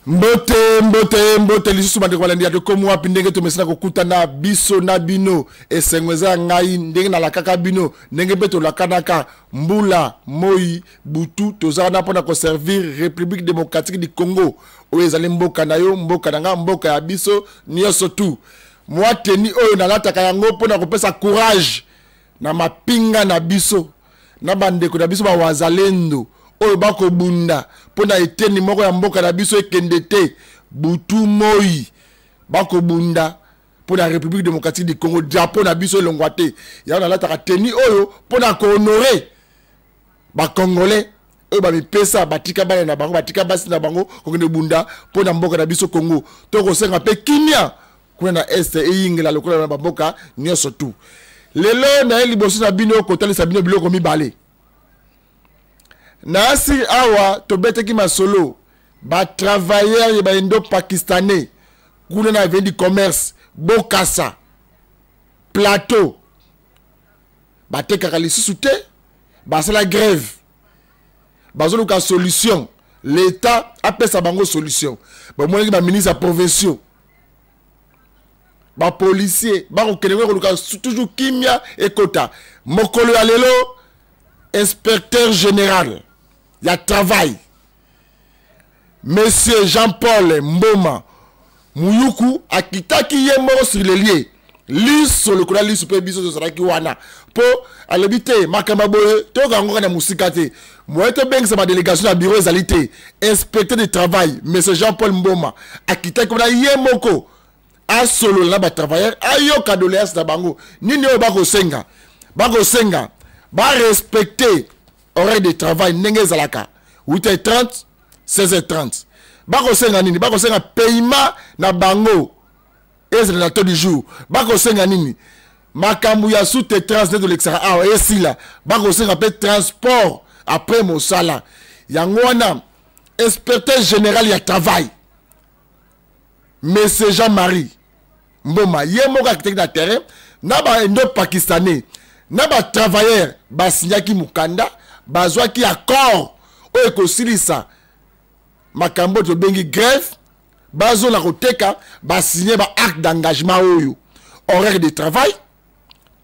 Mbote lisusu bande kwa landia ko mwa pindenge to mesina kokuta na biso na bino esengweza ngai ndenge na lakaka bino ndenge beto lakanaka mbula moi butu tozana pona ko servir République démocratique du Congo o ezali mboka na yo mboka nanga mboka ya biso nyoso tu mwa teni oyo na lataka yango pona kopesa courage na mapinga na biso na bandeko na biso ba wazalendo oyo bako bunda pona eteni moko ya mboka na biso ekende te butu moi bako bunda pona République démocratique du Congo drapeau na biso elongwa te ya na lataka teni oyo pona ko honorer ba congolais oyo ba mipesa batika bana na bango batika basi na bango kokende bunda pona mboka na biso Congo to ko senga pe kimia kuna na este eyingela lokola na mboka nyoso tu lelo na liboso na bino kotalisa bino biloko mibale. Nasi awa tobeteki masolo ba travailleurs ba indo pakistanais kuna na vendi commerce bokasa plateau ba tekaka lisusu te ba sala grève bazolo ka solution l'état apesa bango solution ba monaki ba ministre provinciaux ba policier ba ko kenengwe ko toujours kimia ekota mokolo ya lelo inspecteur général ya travail monsieur Jean-Paul Mboma Muyuku akitaki yemo sur le lieu lis sur le kola lis super biso saraki wana po alobite makamba boye to kango na musika te moete beng sa délégation à bureau ezalité inspecteur de travail monsieur Jean-Paul Mboma akitaki na yemoko a solo la ba travailleur ayoka doléance na bango nini o bako senga ba respecter horaire de travail ndenge zalaka 8h30 16h30 bako senga nini bako senga paiement na bango ezela na taux du jour bako senga nini makambu ya sous-traitance de l'extérieur esila bako senga pe transport après mosala yango wana inspecteur général ya travail monsieur Jean-Marie Mboma yemo architecte na terrain na ba indo pakistanais na ba travailleur ba signaki mukanda bazwa ki accord o ekosilisa makambo to bengi grève bazo la koteka ba signer ba acte d'engagement oyo horaire de travail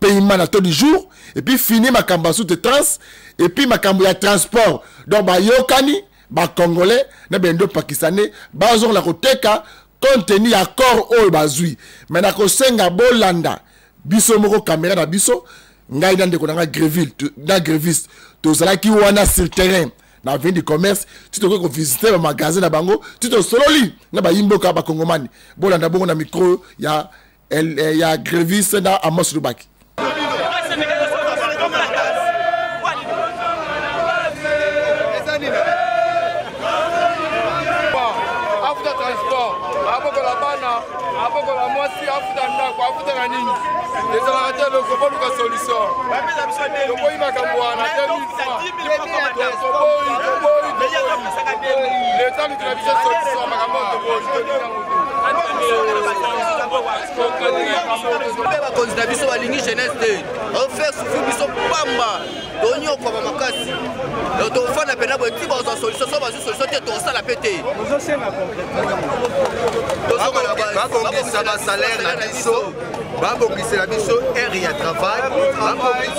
paiement na taux du jour et puis fini makambo sous trans et puis makambo ya transport donc ba yokani ba congolais na bendo pakistanais bazo la koteka compte tenu accord oyo bazui mais na ko senga bolanda biso moko caméra na biso ngai dans ndeko na gréviste to zala ki wana sur terrain na vin du commerce tu te ko visiter ba magasin na bango tu te sololi na ba yimboka ba kongomani bolanda bongo na micro ya gréviste na Amos Lubaki. c'est la mission air et travail.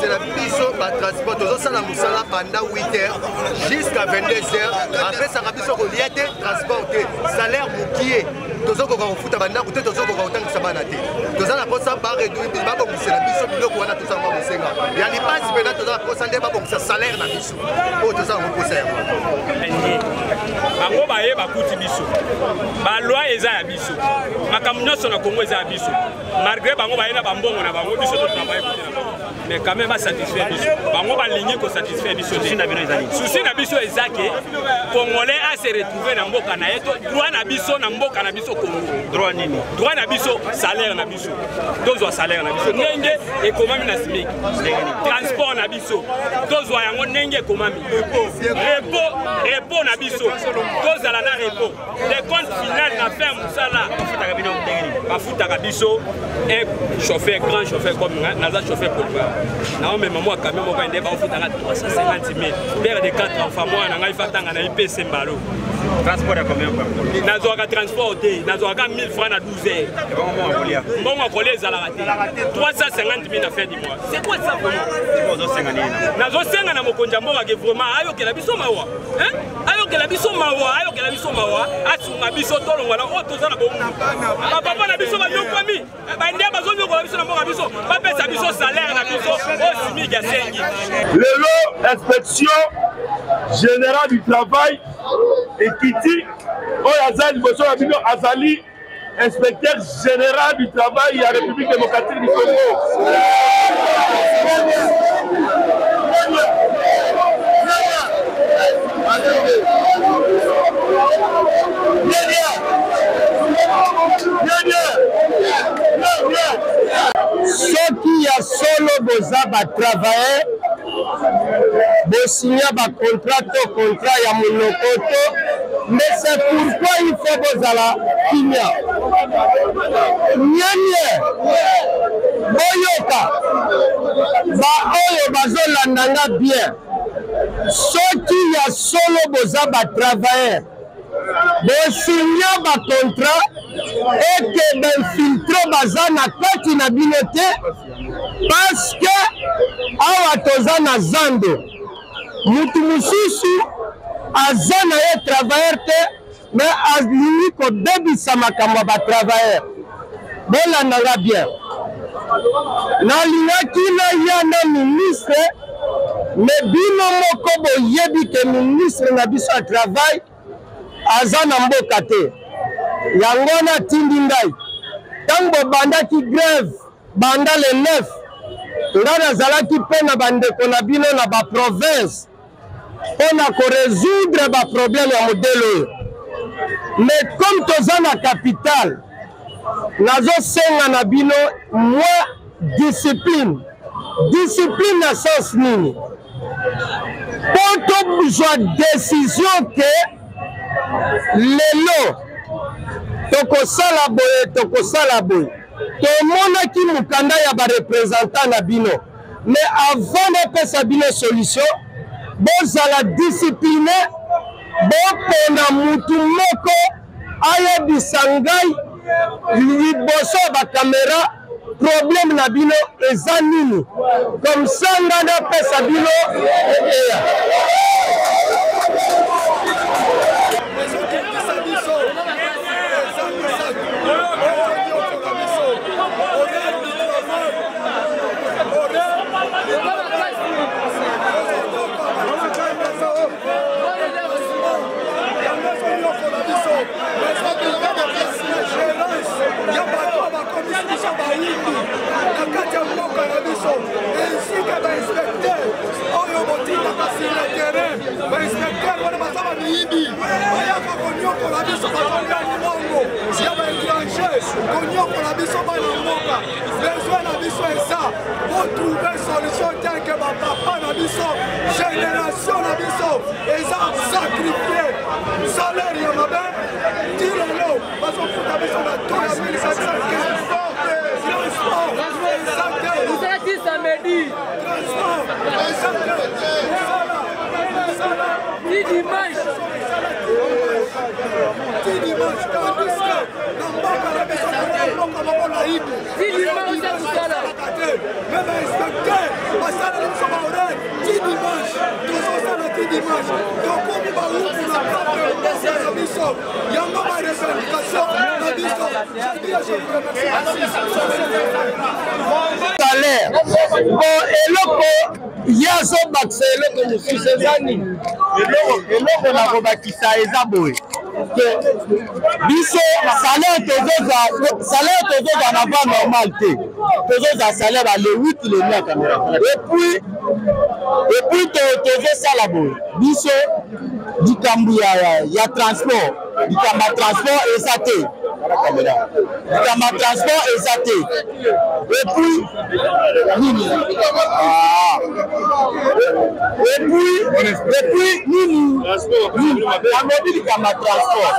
C'est la mission transport. Tout ça, pendant 8 heures jusqu'à 22 heures. Après, ça va mission transporter. Salaire bouquier. Tout ça, on fout à banda, tout ça, on va ça banaté. Tout ça, la ça va réduire. C'est la mission de l'eau, on a tout ça, on va s'engager. Il y a les passes, mais là, tout ça, on s'en bon, ça salaire la mission. Oh, tout ça, on peut faire. Bango baye bakuti biso. Ba loi eza ya biso. Makamnyo so na Congo eza ya biso. Malgré bango baye na bambongo na bango biso to travail mais quand même ba satisfaire biso. Bango ba ligne ko satisfaire biso. Souci na bino ezali. Souci na biso ezake Congolais a se retrouver na mboka na yeto. Droit na biso na mboka na biso Congo. Droit nini? Droit na biso salaire na biso. Tozwa salaire na biso. Nenge ekomami na SMIC. Transport na biso. Tozwa yango nenge ekomami. Repos na biso. Tozala na repos. Les comptes final na faire musala. Bafutaka biso un chauffeur grand chauffeur comme naza chauffeur pour na même moi quand même on va ende ba futaka 350 000 père de 4 enfants moi na ngai fatanga na IPC mbalo Transport à combien? Nazouaka transport, Nazouaka 1000 francs à 12 heures. Bon, on coller ça la raté. 350 000 à faire du mois. C'est quoi ça vraiment? Nazouaka na mokonjambo wa vraiment ayo que la biso mawa. Hein? Ayo que la biso mawa, ayo que la biso mawa. Asunga biso tolo wala otoza na bongo. Papa na biso ba yokwami. Ba ndia bazo nyoko la biso na bongo biso. Ba pesa biso salaire na biso o simiga sengi. Le inspection générale du travail et Kiti Oyazali Bosso Abino Azali, inspecteur général du travail de la République démocratique du Congo. Ceux qui a solo boza ba travailler bo signer ba contrat ya monokoto, mais c'est pourquoi il faut bozala kimia nyanye boyoka ba oyo bazolandanga bien. Ceux qui a solo boza ba travailler bo signer ba contrat et que d'infiltrer baza na kati na binote parce que awa toza na zando mutu mususu aza na ye travailleur te mais alingi kobebisa makambo ya batravailleur. Bolandanga bien nalingaki naya na ministre mais bino moko boyebi ke ministre na biso ya travail aza na mboka te. Yango na tindi ngai ntango bandaki grève banda le 9 nga nazalaki mpe na bandeko na bino na baprovince mpo na koresoudre baproblème ya modele oyo. Mais comme toza na capitale nazosenga na bino mwa discipline na sens nini mpo tozwa décision ke lelo tokosala boye tomonaki mukanda ya barepresentant na bino. Mais avant napesa bino solution bozala discipline boponda mutu moko ayebisa ngai liboso ya bakamera problème na bino eza nini, comme ça nga napesa bino eya. Génération na biso eza sacrifié salaire ya mabe tilelo bazofuta biso na to ya 1515 vous êtes dit samedi dimanche salaire eloko yazo bakisa eloko mosusu eza nini eloko na kobakisa eza boye biso salaire tozoza na ba normal te tozoza salaire ba le 8 le 9 et puis tozosala boye biso likambo ya transport likambo ya transport eza te likambo ya transport eza te et puis nini nini amobi likambo ya transport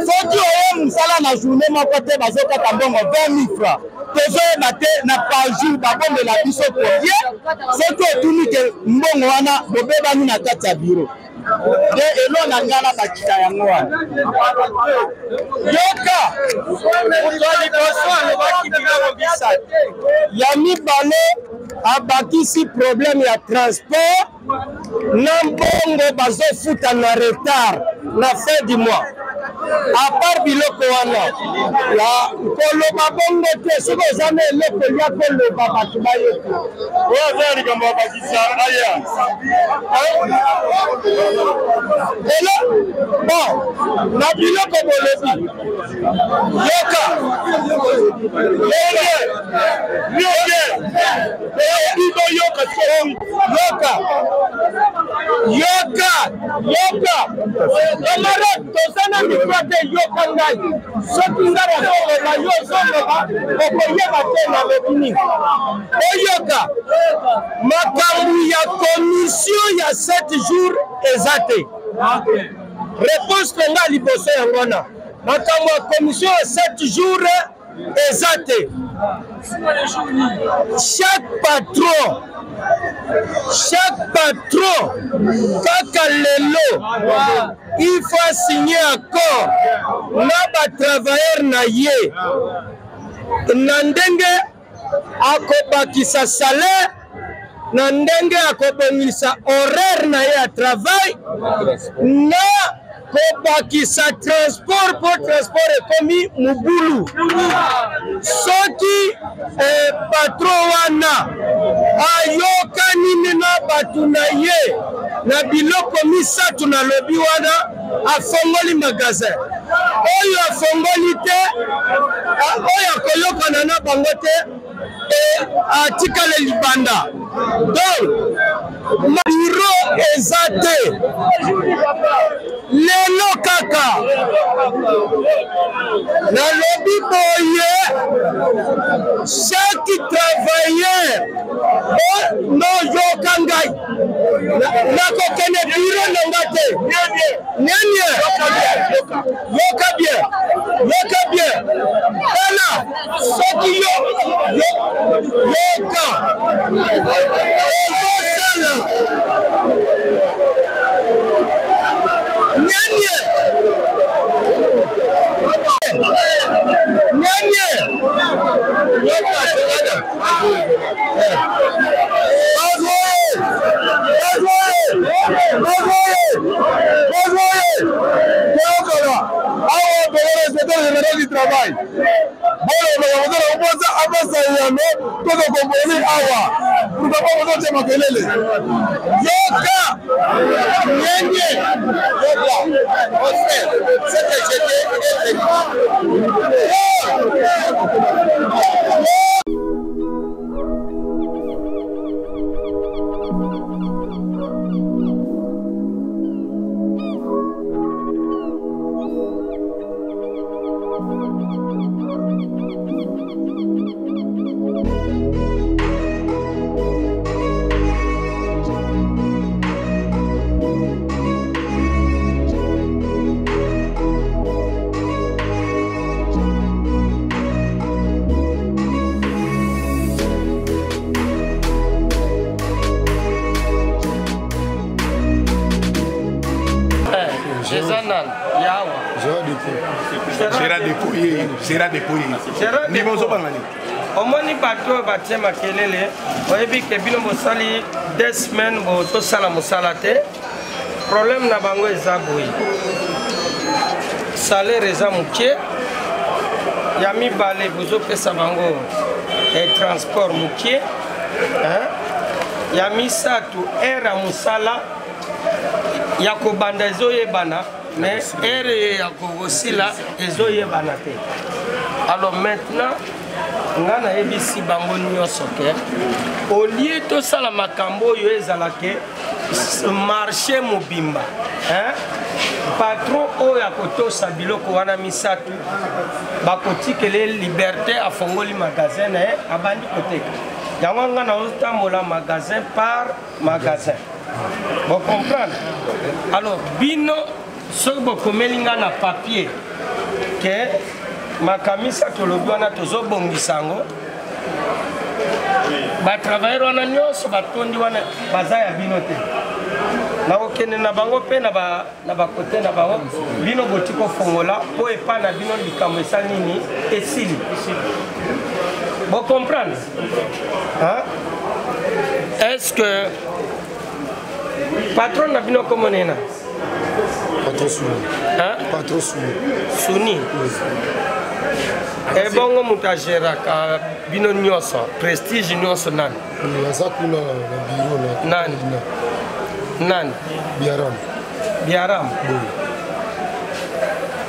soki oyo mosala na journée moko te bazokata mbongo 20 000 francs tozoyeba te na par jour babombela biso combien soki otuni ke mbongo wana bobebani na kati ya bureau de elo na ngala bakita yango wana yoka utoli boso alobaki biloko bisatu ya mibale abakisi problème ya transport na mbongo bazofuta na retard na fin du mois à part biloko wana ya koloba bongo te soki oza na eloko lia koloba bato bayoki oyo aza likambo abakisa aya elo bon na biloko bolobi yoka yoka camarade tozana mikro te yoka ngai soki nga bazoloba yo ozoloba okoyeba te na lobini oyoka makambo ya commission ya 7 jours eza te réponse konga liboso yango wana makambo ya commission ya 7 jours eza te chaque patron kaka lelo il faut signer accord na batravailleur na ye na ndenge akobakisa salaire na ndenge akobongisa horaire na ye ya travail na kobakisa transport po transport ekomi mobulu soki patron wana ayokani na bato na ye na biloko misatu na lobi wana afongoli magasin oyo afongoli te oyo akoyokana na bango te atikale libanda donc bureau eza te lelo kaka nalobi boye chaque travailleur noyoka ngai nakokende bureau nanga te nenie yoka bien tala soki yoka ozosala nenie du travail. Sera dépouillé. Omoni bato batie makelele oyebi ke bino mosali 2 semaines botosala mosala te problème na bango eza boye salaire eza moke ya mibale bozopesa bango transport moke ya misato aire ya mosala ya kobanda ezoyebana mais aire ya kosila ezoyebana te. Alors maintenant nga nayebisi bango nyonso ke au lieu tosala makambo oyo ezalake marché mobimba patron oyo akotosa biloko wana misatu bakotikele liberté afongoli magasin na ye abandi koteka yango nga naotambola magasin par magasin. Vous comprenez? Alors bino soki bokomeli nga na papier ke makamisa tolobi wana tozobongisa yango batravailleur wana nyonso batondi wana baza ya bino te na okende na bango pe na ba côté na bango bino botiko fongola po epa na bino likambo esa nini esili bo comprendre hein est-ce que patron na bino comment nena Patron Souni. Hein? Patron Souni. Souni. Et bon, on a géré bino nyonso, prestige nyonso nan. Aza kuna na bureau na. Nan. Biaram. Biaram.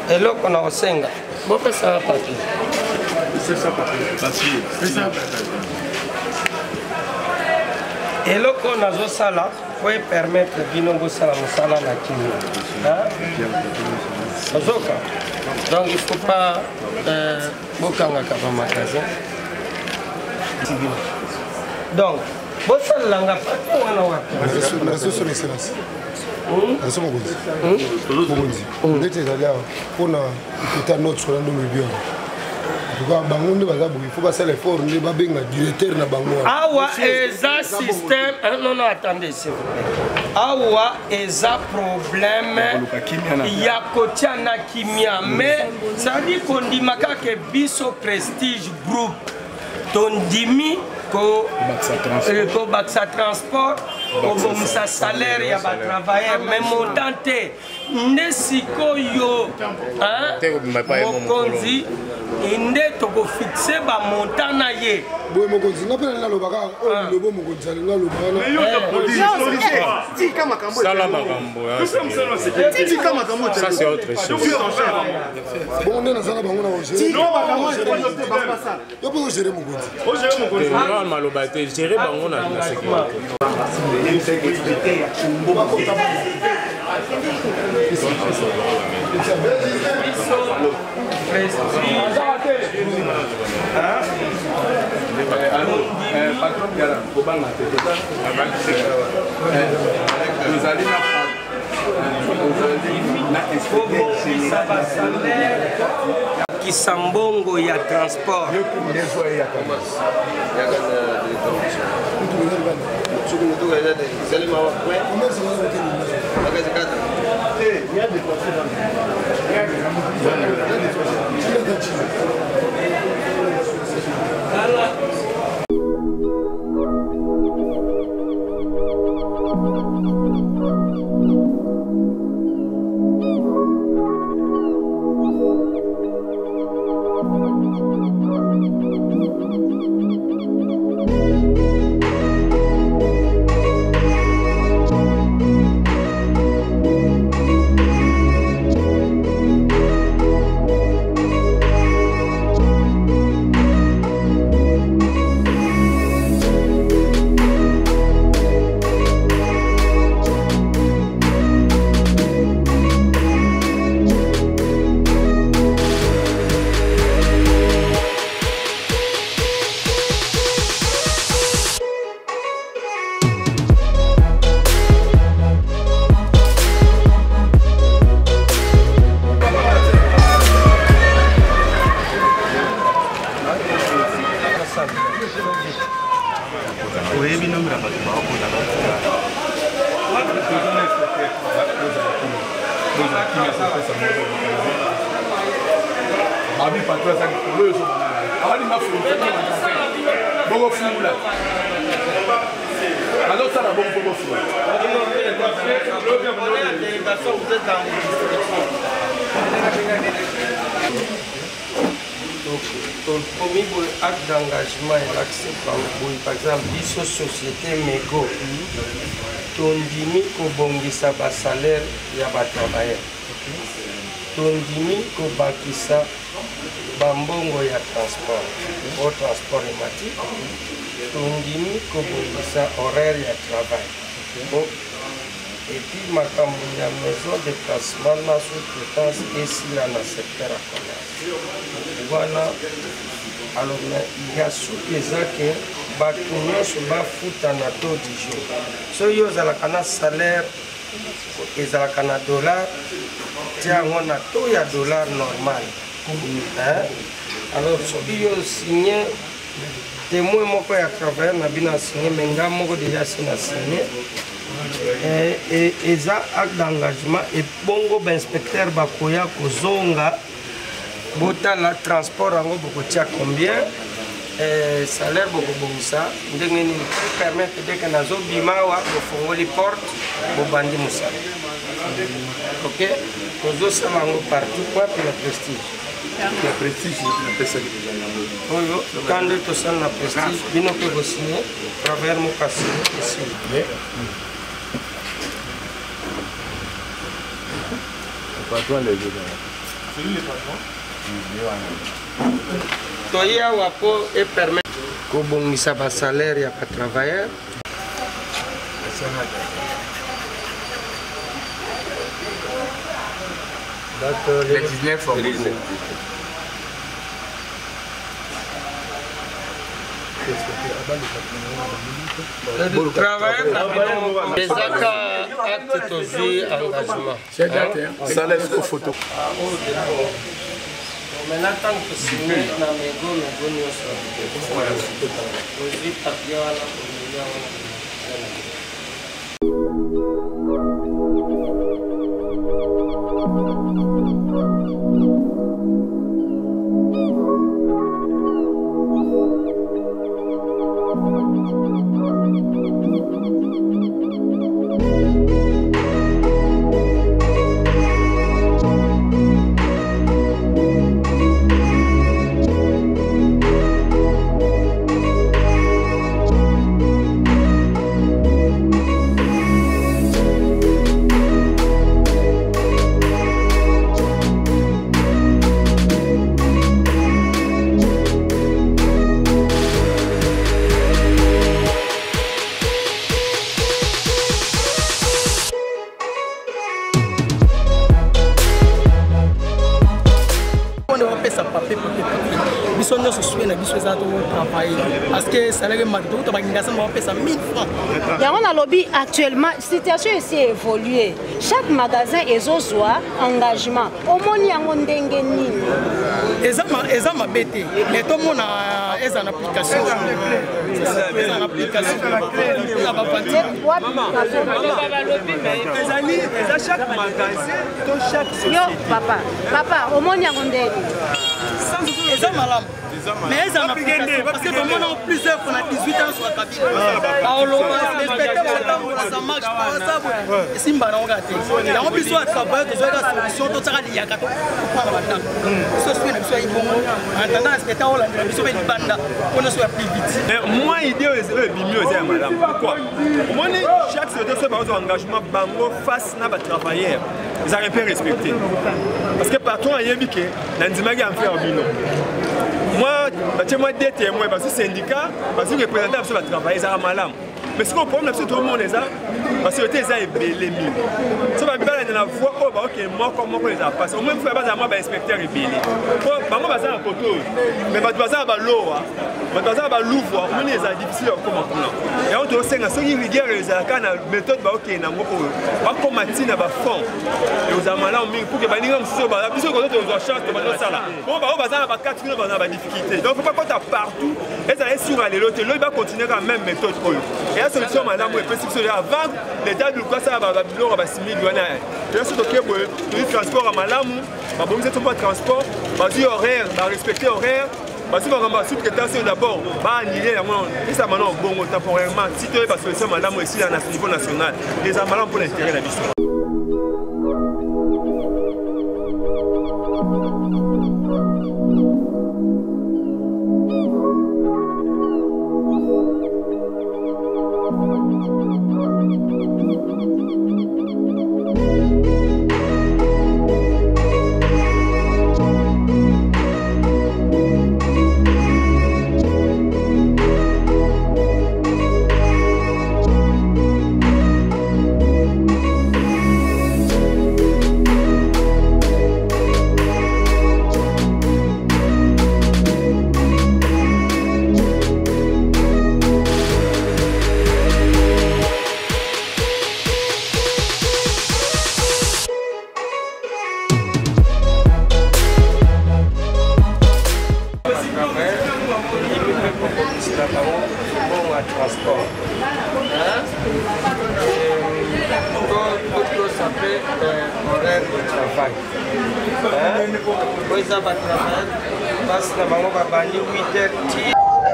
Et là on a osenga. Bon que ça papier. C'est ça papier. C'est ça. Et là on a zo sala pour permettre bino go sala musala na kimi. Hein? Ozoka. Donc il ne faut pas bokanga kapa magasin. Donc, bossa langa pas wana wapi. Nazo sur l'excellence. Nazo mokonzi. Mokonzi. Ndete zalia pona ikuta note sur ndo mibio. Pourquoi bango nde baza boki faut pas faire l'effort nde ba benga directeur na bango. Awa eza système non attendez s'il vous plaît. Awa eza problème ya kotia na kimia mais ça dit qu'on dit makake biso prestige group tondimi ko Baxa transport ko sa salaire ya ba travailleur mais montante nesiko yo hein mokonzi inde to ko fixer ba montana ye boye mokonzi na pele na lobaka o lobo mokonzi na lobana tika makambo sala makambo tika makambo ça c'est autre chose bon on est dans la bango na gérer tika makambo yo peut gérer mokonzi non maloba te gérer bango na sécurité ya kumbo patron Garan, Kobanga, nous allons Kisambongo ya transport. Premier acte d'engagement et l'accès par exemple, biso société Mego, tondimi kobongisa ba salaire ya ba travailleur, tondimi kobakisa bambongo ya transport, au transport ématique, tondimi kobongisa horaire ya travail. Bon. Et puis makambo ya maison de placement na sous-traitance ici là dans le secteur à commerce. Voilà. Alors il y a sous que bato nyonso bafuta na taux du jour. So yo ezalaka na salaire ezalaka na dollar tiango na taux ya dollar normal. Alors soki yo signé témoin moko ya travailleur na bino signé mais nga moko déjà sina signé eza acte d'engagement et bongo inspecteur bakoya kozonga botala transport yango bokotia combien salaire bokobongisa ndenge nini permettre deke nazobima awa bofongoli porte bobandi mosala ok tozosala yango partout po ape na prestige oyo quand nde tosala na prestige bino mpe bosigne travailleur moko asigne esigne toye awa po epermettre kobongisa basalaire ya batravailleur le 19 octobre. ezaka acte tozwi engagement salaire ko photo maintenant tant que signé na mego nyonso tozwi papier wana parce que salaire marteau to bagingasa mo pesa 1000 francs. Yango na lobby actuellement situation ici évolué. Chaque magasin ezozwa engagement. Omoni yango ndenge nini. Eza mabete. Mais to mona eza en application. Eza en application. Eza ba panti. Eza chaque magasin to chaque société. Yo papa, omoni yango ndenge. Eza malamu. Mais elles en application parce que tout le monde a plusieurs qu'on a 18 ans sur la cabine. Alors, les spectacles, ça marche pas, ça. Et si on regarde, il y a un peu de travail, de solution, tout ça, il y a 4 ans. Ce soit une solution, en attendant, le spectacle, on a une bande, on soit plus vite. Moi, l'idée est mieux, madame. Pourquoi? Moi, chaque société se base sur l'engagement, bango face à travailleurs. Ils ont un peu respecté. Parce que partout, il y a un peu de moi, moi des témoins parce que syndicat, parce que représentant va travailler ça malam. Mais ce qu'on problème c'est tout le monde est ça parce que les gens est belé mille. Ça va bien dans la voie oh bah OK moi comment les a passé. Au moins faut pas moi ba inspecteur est belé. Bah moi ça en photo. Mais bah ça ba l'eau bah ça ba l'ouvre, on est ça difficile comment là. Et on doit senga so ni rigueur les a kana méthode bah OK na ngoko. Ba combattre na ba fond. Et aux amalam pour que ba ninga mso ba biso ko to zo chance ba ça là. Bon bah ça ba 4 minutes ba difficulté. Donc faut pas compter partout et ça est sur aller l'autre, il va continuer la même méthode. Et la solution madame est possible avant l'état de quoi ça va biloko ba 6000 douane. Et là c'est OK pour le transport à malamu, ba bon c'est pas transport, ba dit horaire, ba respecter horaire. Parce que on sous-traitation d'abord, bah annuler et ça maintenant bon temporairement si tu es pas solution madame ici à niveau national. Les amalams pour l'intérêt de la mission.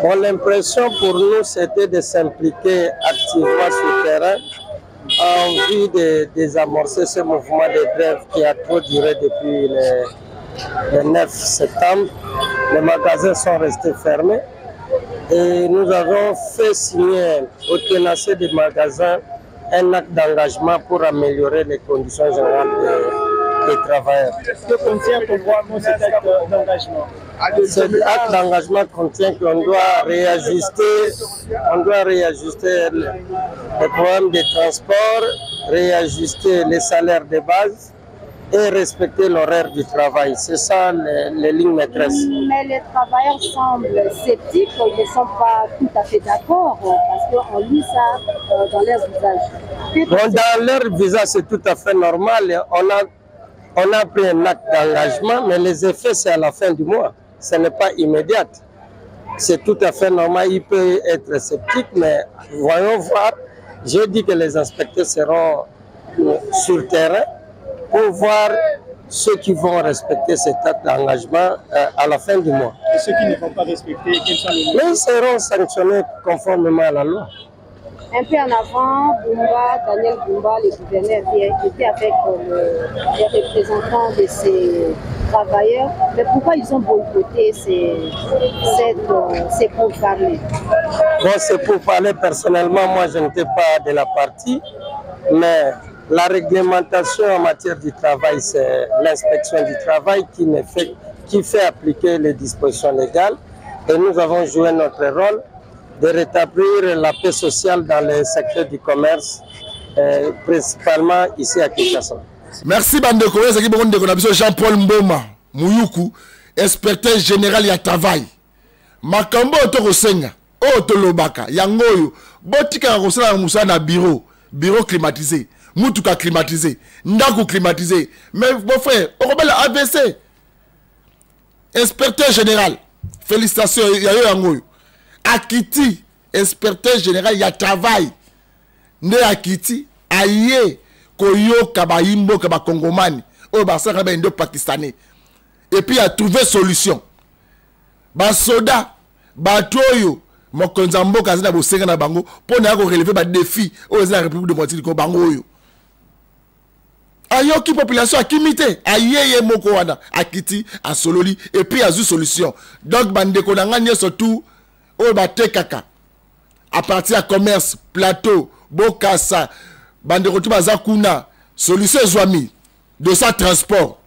Bon, l'impression pour nous, c'était de s'impliquer activement sur le terrain en vue de désamorcer ce mouvement de grève qui a trop duré depuis le 9 septembre. Les magasins sont restés fermés et nous avons fait signer au tenancier des magasins un acte d'engagement pour améliorer les conditions générales des travailleurs. Que contient cet acte d'engagement? Cet acte d'engagement contient qu'on doit réajuster les programmes de transport, réajuster les salaires de base et respecter l'horaire du travail. C'est ça les lignes maîtresses. Mais les travailleurs semblent sceptiques, ils ne sont pas tout à fait d'accord parce qu'on lit ça dans leur visage. Bon, dans leur visage, c'est tout à fait normal. On a pris un acte d'engagement, mais les effets, c'est à la fin du mois. Ce n'est pas immédiat. C'est tout à fait normal. Il peut être sceptique, mais voyons voir. J'ai dit que les inspecteurs seront sur le terrain pour voir ceux qui vont respecter cet acte d'engagement à la fin du mois. Et ceux qui ne vont pas respecter, quels sont les mots? Ils seront sanctionnés conformément à la loi. Un peu en avant, Daniel Bumba, le gouverneur, était avec les représentants de ces travailleurs. Mais pourquoi ils ont boycotté ces pourparlers? Bon, c'est pour parler personnellement, moi je n'étais pas de la partie, mais la réglementation en matière du travail, c'est l'inspection du travail qui fait appliquer les dispositions légales. Et nous avons joué notre rôle de rétablir la paix sociale dans le secteur du commerce, principalement ici à Kinshasa. Merci Bandeko, Jean-Paul Mboma, Mouyoukou, inspecteur général du travail. Makambo Otokosenga, Otolobaka, Yangoyo, Botika Rosala Moussa na bureau climatisé, Moutouka climatisé, Ndaku climatisé. Mais mon frère, on rebelle AVC. Inspecteur général, félicitations, Yayo Yangoyo. Akiti, inspecteur général, il y a travail. Ne Akiti, aïe, Koyo, Kabaimbo, Kabakongomani, au Barça, Indo Pakistanais. Et puis il a trouvé solution. Basoda, Batoyo, Mokonzambo, Kazina Bosenga na Bango, pour ne pas relever les défis aux République démocratique de Bango. Ayo qui population a kimité, aïe moko wana, Akiti, a Sololi, et puis il y a une solution. Donc, Bandeko Nanganye surtout, Kaka, à partir à commerce, plateau, Bokassa, Bandeko Bazakuna, solution Zouami, de ça transport,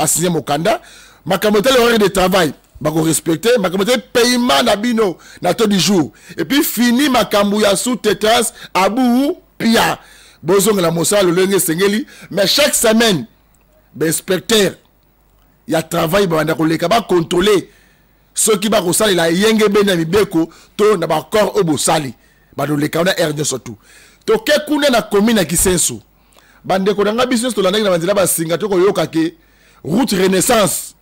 signé Mokanda, Makamote l'horaire de travail, Bako respecter, Makamote paiement nabino, na taux du jour, et puis fini Makamouya sous tétras, Abou, Pia, Bozong la Mossa, le Lengue Sengeli, mais chaque semaine, l'inspecteur, il y a travail, Bandeko Lekaba contrôler. Ceux qui va resali la yenge benami beko to na ba corps obo sali ba do le kauna erne surtout to ke kuna na commune Kisenso bande ko nga business to landa na banzela ba singa to ko yoka ke route renaissance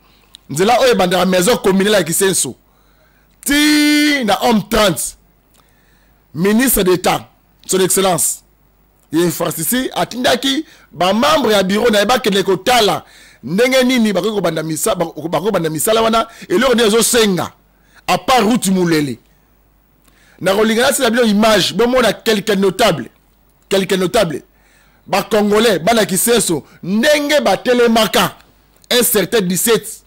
nzela oye bande la maison communale Kisenso ti na homme 30 ministre d'état son excellence infrastructure atindaki ba membre ya bureau na ba kene ko tala ndenge nini bako banda misala wana eloko ndezo senga à part route mulele na kolingana c'est la image bon mona quelqu'un notable ba congolais bana Kisenso ndenge ba telemaka un certain 17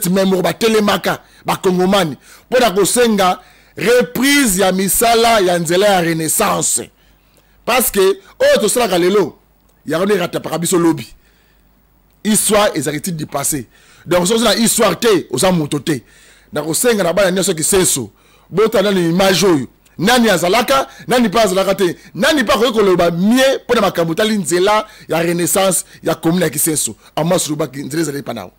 membres ba telemaka ba kongomani pona ko senga reprise ya misala ya nzela ya renaissance parce que to sala kalelo ya on ratapaka biso lobby histoire et arrêté du passé donc ça c'est histoire té aux amototé donc senga na bana nyoso Kisenso bota na image oyo nani azalaka nani pas azalaka te nani pas ko loba mieux pour makambo tali nzela ya renaissance ya commune ya Kisenso amasu lobaki nzela zali panao.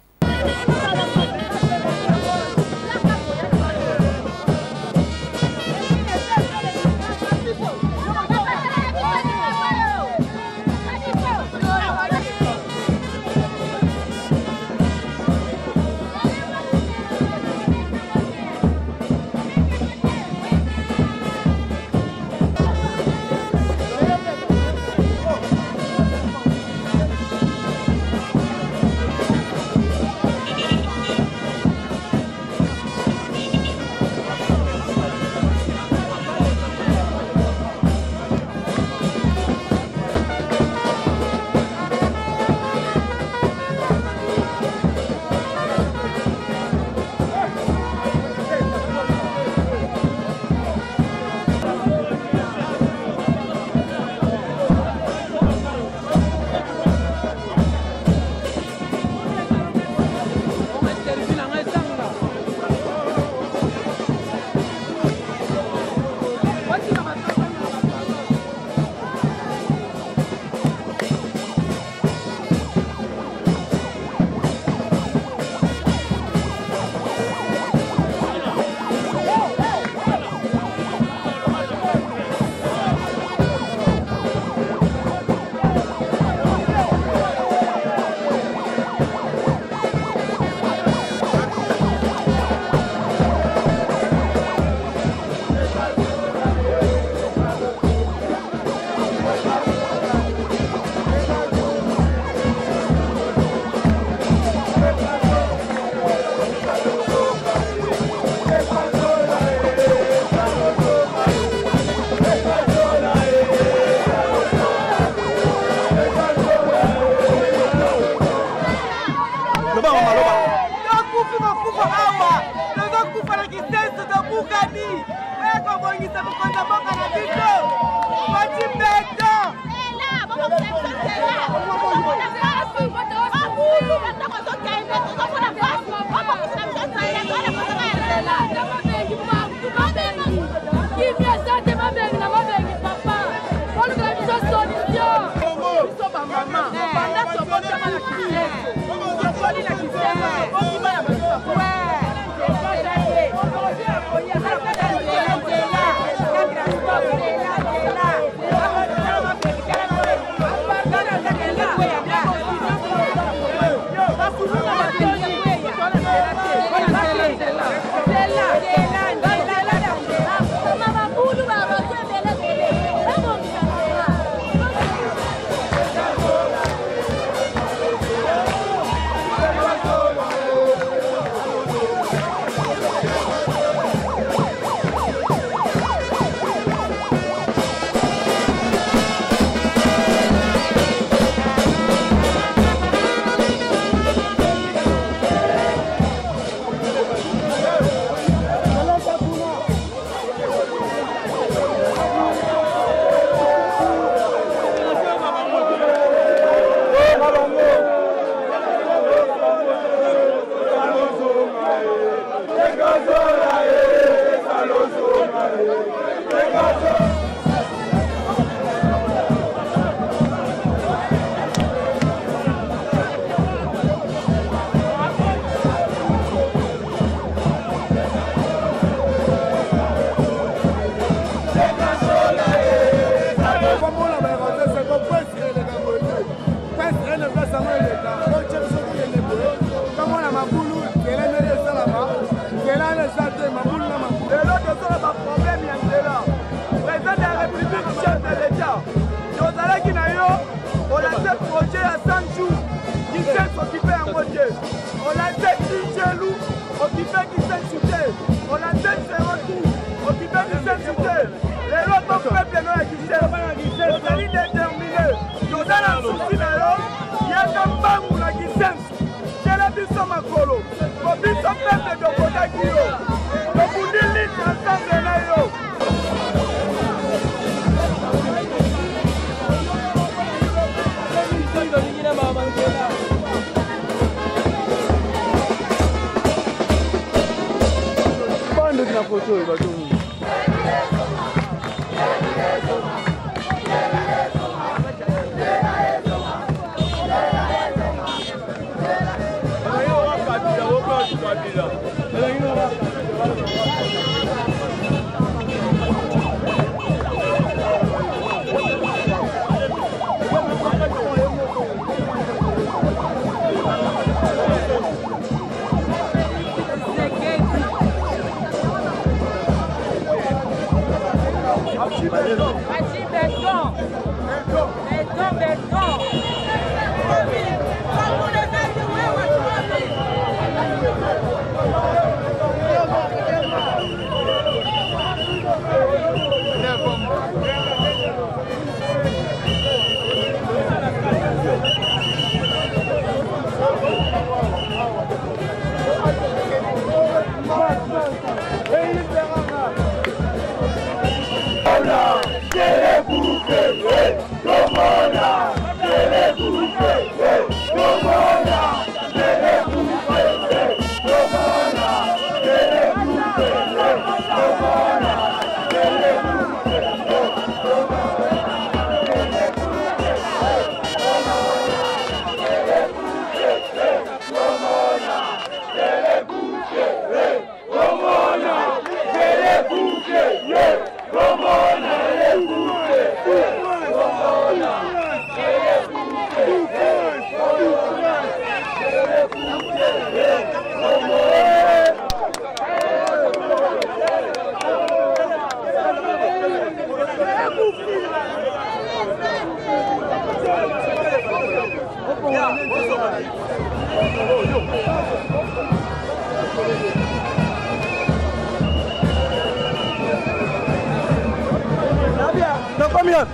Combien?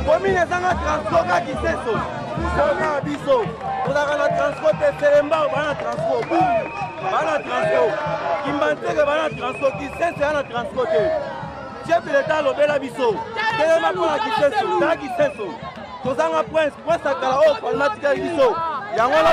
Combien de transport qui c'est ça? tozalaka na transport te selemba bana transport bana transport kimbanteke bana transport kisenso ya na transport te chef de l'état alobela biso telema mpona kisenso tala kisenso tozanga prince akala oyo palma tikali biso yango na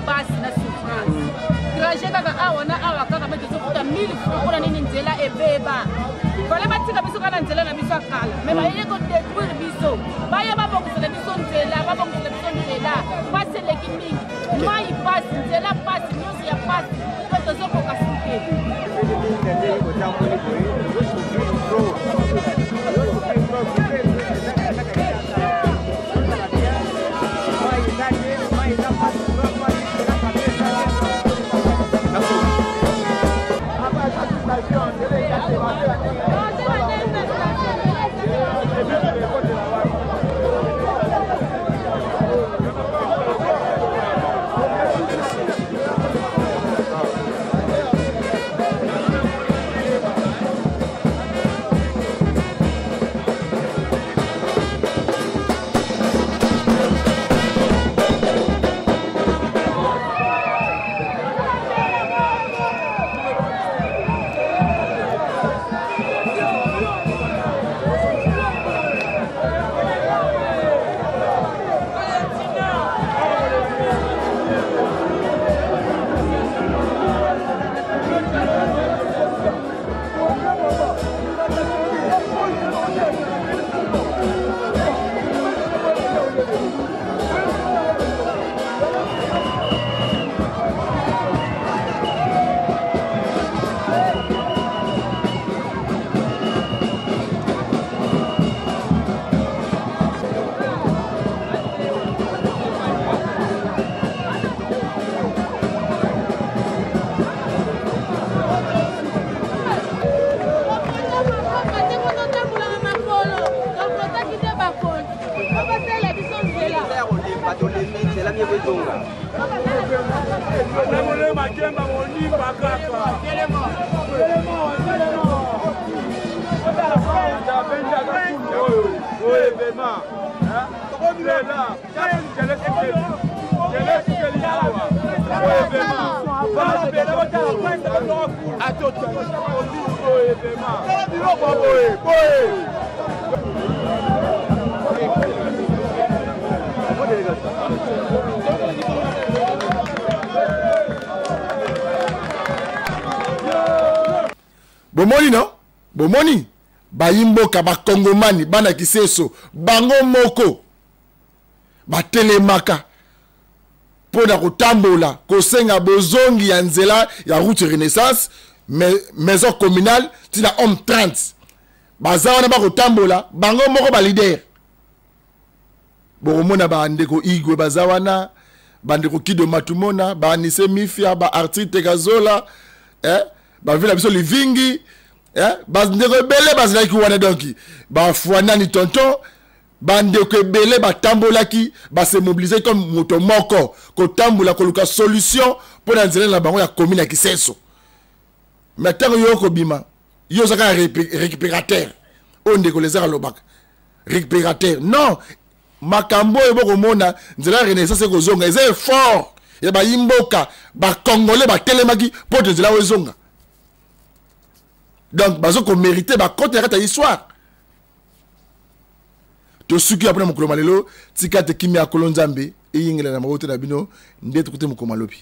basi na souffrance trajet kaka awa na awa kaka mpe tozokuta 1000 francs mpona nini nzela ebeba fale batika biso kaka na nzela na biso akala me bayeye kodétruire biso baya babongisela biso nzela pasi eleki mingi mai pasi nzela pasi nyonso ya pasi mpe tozokoka suke Bomoni non? Bomoni bayimboka bakongomani bana kiseso bango moko batelemaka pona kotambola kosenga bozongi ya nzela ya route Renaissance maison communale tina homme 30 bazawana bakotambola bango moko ba leader bomona bandeko Igwe bazawana bandeko Kido Matumona ba Anise Mifia ba Artite Kazola ba vila biso livingi bandeko ebele bazalaki wana donki bafuanani tonton bandeko ebele batambolaki base mobiliser comme moto moko kotambola koluka solution pour na nzela na bango ya commune ya Kisenso mais tango yoko bima yo zaka récupérateur on ndeko lezaka lobaka récupérateur non makambo eboko mona nzela Renaissance ekozonga eza effort ya bayimboka ba congolais ba telemaki pour nzela wezonga. Donc, bazo ko mérité ba côté ta histoire. To suki après mokolo malelo, tika te kimi akolonzambe, e yingela na mabote na bino, ndetu kote mokolo malobi.